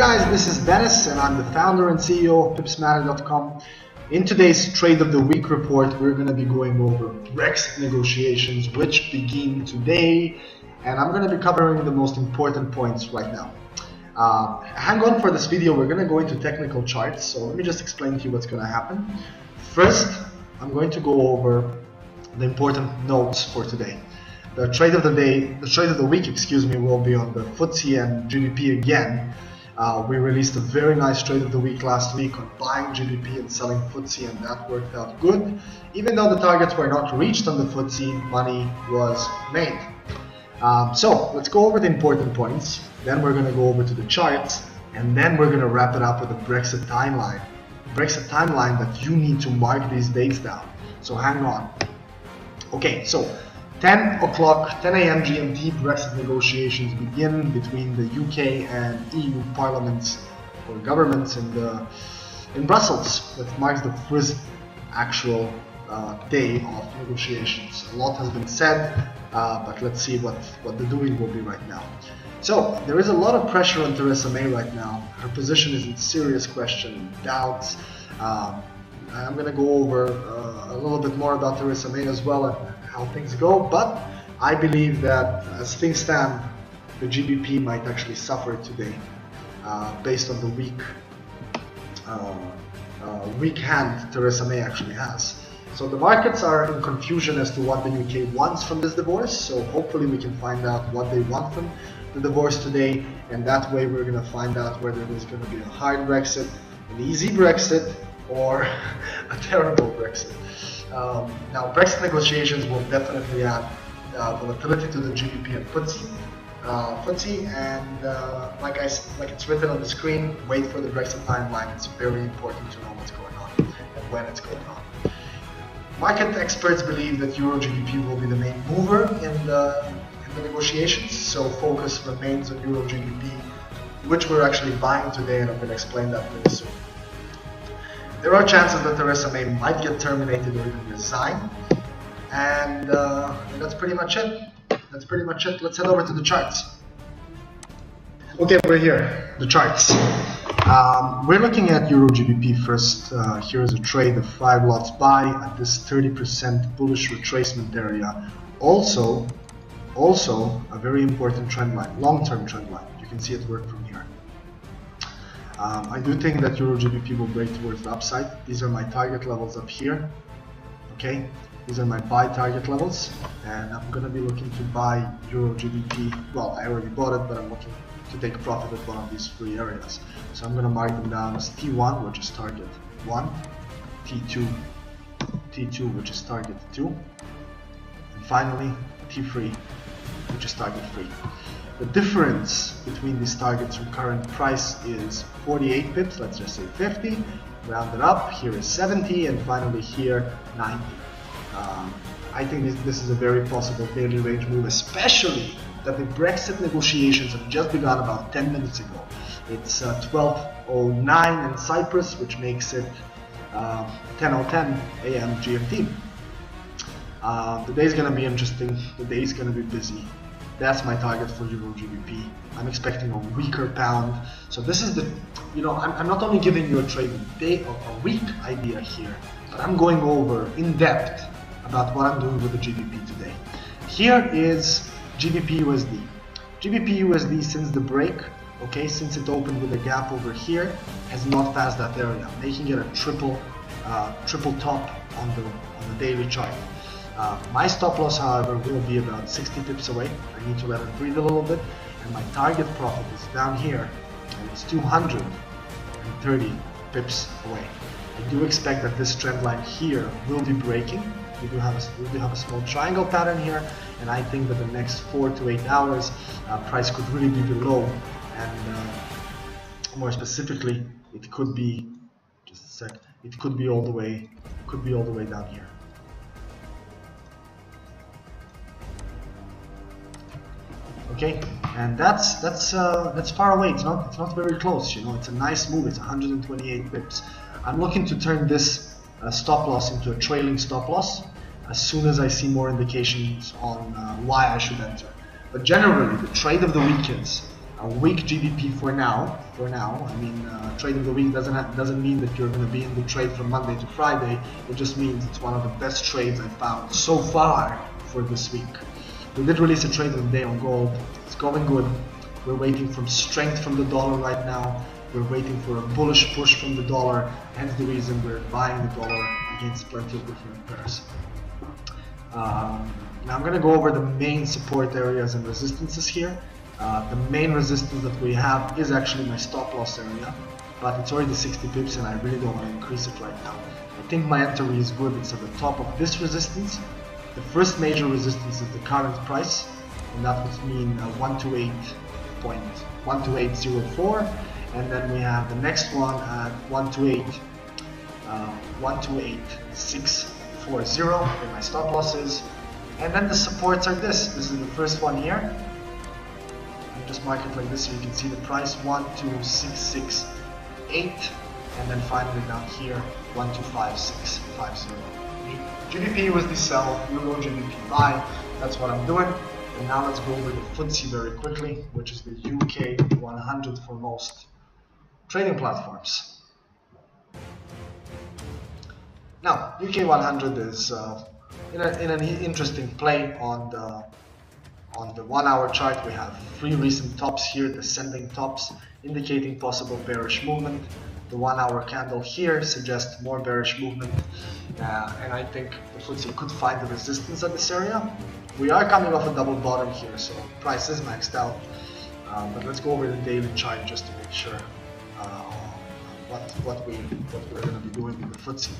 guys, this is Dennis and I'm the founder and CEO of pipsmatter.com. In today's Trade of the Week report, we're going to be going over Brexit negotiations, which begin today, and I'm going to be covering the most important points right now. Hang on for this video, we're going to go into technical charts, so let me just explain to you what's going to happen. First, I'm going to go over the important notes for today. The trade of the week, will be on the FTSE and GBP again. We released a very nice trade of the week last week on buying GBP and selling FTSE, and that worked out good. Even though the targets were not reached on the FTSE, money was made. So let's go over the important points. Then we're going to go over to the charts, and then we're going to wrap it up with the Brexit timeline. Brexit timeline that you need to mark these dates down. So hang on. Okay, so 10 a.m. GMT, Brexit negotiations begin between the UK and EU parliaments or governments in Brussels. That marks the first actual day of negotiations. A lot has been said, but let's see what the doing will be right now. So there is a lot of pressure on Theresa May right now. Her position is in serious question and doubts. I'm going to go over a little bit more about Theresa May as well and how things go, but I believe that as things stand, the GBP might actually suffer today based on the weak hand Theresa May actually has. So the markets are in confusion as to what the UK wants from this divorce, so hopefully we can find out what they want from the divorce today, and that way we're going to find out whether there's going to be a hard Brexit, an easy Brexit, or a terrible Brexit. Now, Brexit negotiations will definitely add volatility to the GBP and FTSE, and like it's written on the screen, wait for the Brexit timeline. It's very important to know what's going on and when it's going on. Market experts believe that Euro GBP will be the main mover in the negotiations, so focus remains on Euro GBP, which we're actually buying today, and I'm going to explain that very soon. There are chances that Theresa May might get terminated or even resign, and that's pretty much it. Let's head over to the charts. Okay, we're here. The charts. We're looking at Euro GBP first. Here's a trade of 5 lots buy at this 30% bullish retracement area. Also a very important trend line, long-term trend line. You can see it work from here. I do think that Euro GBP will break towards the upside. These are my target levels up here. Okay, these are my buy target levels, and I'm going to be looking to buy Euro GBP. Well, I already bought it, but I'm looking to take profit at one of these three areas. So I'm going to mark them down as T1, which is target 1, T2, which is target 2, and finally T3, which is target 3. The difference between these targets from current price is 48 pips, let's just say 50, round it up, here is 70, and finally here 90. I think this is a very possible daily range move, especially that the Brexit negotiations have just begun about 10 minutes ago. It's 12:09 in Cyprus, which makes it 10:10 a.m. GMT. The day is going to be interesting, the day is going to be busy. That's my target for Euro GBP. I'm expecting a weaker pound. So this is I'm not only giving you a trading day or a week idea here, but I'm going over in depth about what I'm doing with the GBP today. Here is GBP USD. GBP USD since the break, okay, since it opened with a gap over here, has not passed that area, making it a triple top on the daily chart. My stop loss, however, will be about 60 pips away. I need to let it breathe a little bit, and my target profit is down here, and it's 230 pips away. I do expect that this trend line here will be breaking. We do have a small triangle pattern here, and I think that the next 4 to 8 hours, price could really be below, and more specifically, it could be it could be all the way down here. Okay, and that's far away. It's not very close. It's a nice move. It's 128 pips. I'm looking to turn this stop loss into a trailing stop loss as soon as I see more indications on why I should enter. But generally, the trade of the week is a weak GBP for now. I mean, trading the week doesn't mean that you're going to be in the trade from Monday to Friday. It just means it's one of the best trades I've found so far for this week. We did release a trade of the day on gold. It's going good. We're waiting for strength from the dollar right now. We're waiting for a bullish push from the dollar, hence the reason we're buying the dollar against plenty of different pairs. Now I'm going to go over the main support areas and resistances here. The main resistance that we have is actually my stop loss area, but it's already 60 pips and I really don't want to increase it right now. I think my entry is good. It's at the top of this resistance. The first major resistance is the current price, and that would mean 128.12804, and then we have the next one at 128.640 where my stop loss is, and then the supports are this is the first one here. Just mark it like this so you can see the price 12668, and then finally down here 125650. GBP USD sell, Euro GBP buy. That's what I'm doing. And now let's go over the FTSE very quickly, which is the UK 100 for most trading platforms. Now, UK 100 is in an interesting play on the 1 hour chart. We have 3 recent tops here, descending tops, indicating possible bearish movement. The 1 hour candle here suggests more bearish movement, and I think the FTSE could find the resistance at this area. We are coming off a double bottom here, so price is maxed out. But let's go over the daily chart just to make sure what we're going to be doing with the FTSE.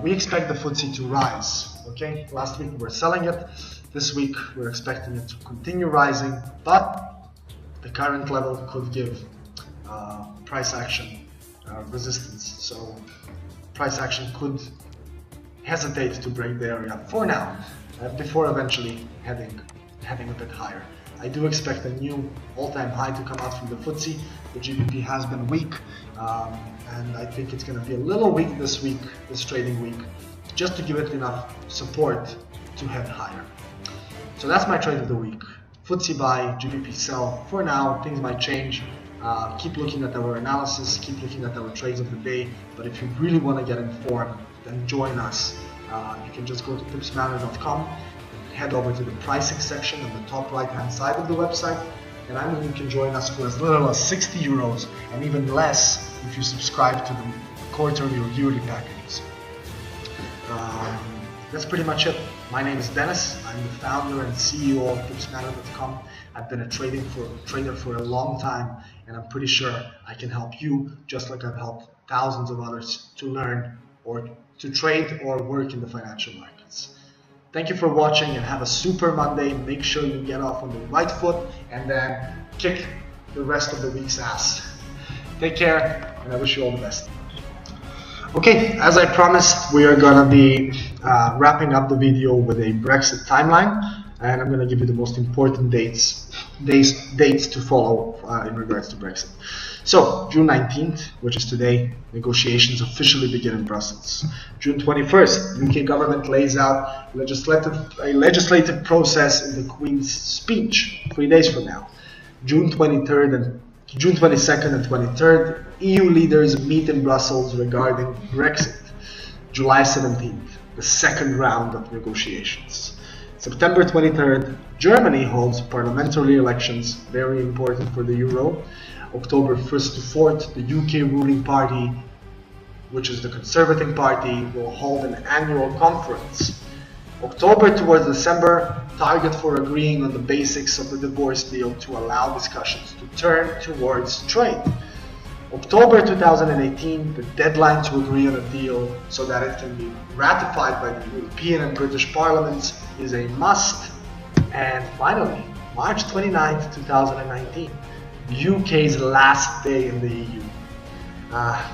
We expect the FTSE to rise. Okay, last week we were selling it. This week we're expecting it to continue rising, but the current level could give price action resistance. So price action could hesitate to break the area for now, before eventually heading a bit higher. I do expect a new all-time high to come out from the FTSE. The GBP has been weak, and I think it's going to be a little weak this week, this trading week, just to give it enough support to head higher. So that's my trade of the week. FTSE buy, GBP sell. For now, things might change. Keep looking at our analysis, keep looking at our trades of the day, but if you really want to get informed, then join us. You can just go to tipsmanor.com and head over to the pricing section on the top right hand side of the website, and I mean you can join us for as little as 60 euros and even less if you subscribe to the quarterly or yearly packages. That's pretty much it. My name is Dennis. I'm the founder and CEO of tipsmanor.com. I've been a trader for a long time, and I'm pretty sure I can help you just like I've helped thousands of others to learn or to trade or work in the financial markets. Thank you for watching and have a super Monday. Make sure you get off on the right foot and then kick the rest of the week's ass. Take care, and I wish you all the best. Okay, as I promised, we are gonna be wrapping up the video with a Brexit timeline, and I'm gonna give you the most important dates to follow in regards to Brexit. So, June 19th, which is today, negotiations officially begin in Brussels. June 21st, UK government lays out a legislative process in the Queen's speech 3 days from now. June 22nd and 23rd, EU leaders meet in Brussels regarding Brexit. July 17th, the second round of negotiations. September 23rd, Germany holds parliamentary elections, very important for the Euro. October 1st to 4th, the UK ruling party, which is the Conservative Party, will hold an annual conference. October towards December, target for agreeing on the basics of the divorce deal to allow discussions to turn towards trade. October 2018, the deadline to agree on a deal so that it can be ratified by the European and British parliaments is a must. And finally, March 29th, 2019, the UK's last day in the EU.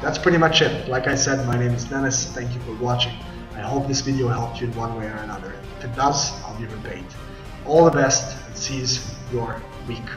That's pretty much it. Like I said, my name is Dennis. Thank you for watching. I hope this video helped you in one way or another. If it does, I'll be repaid. All the best and seize your week.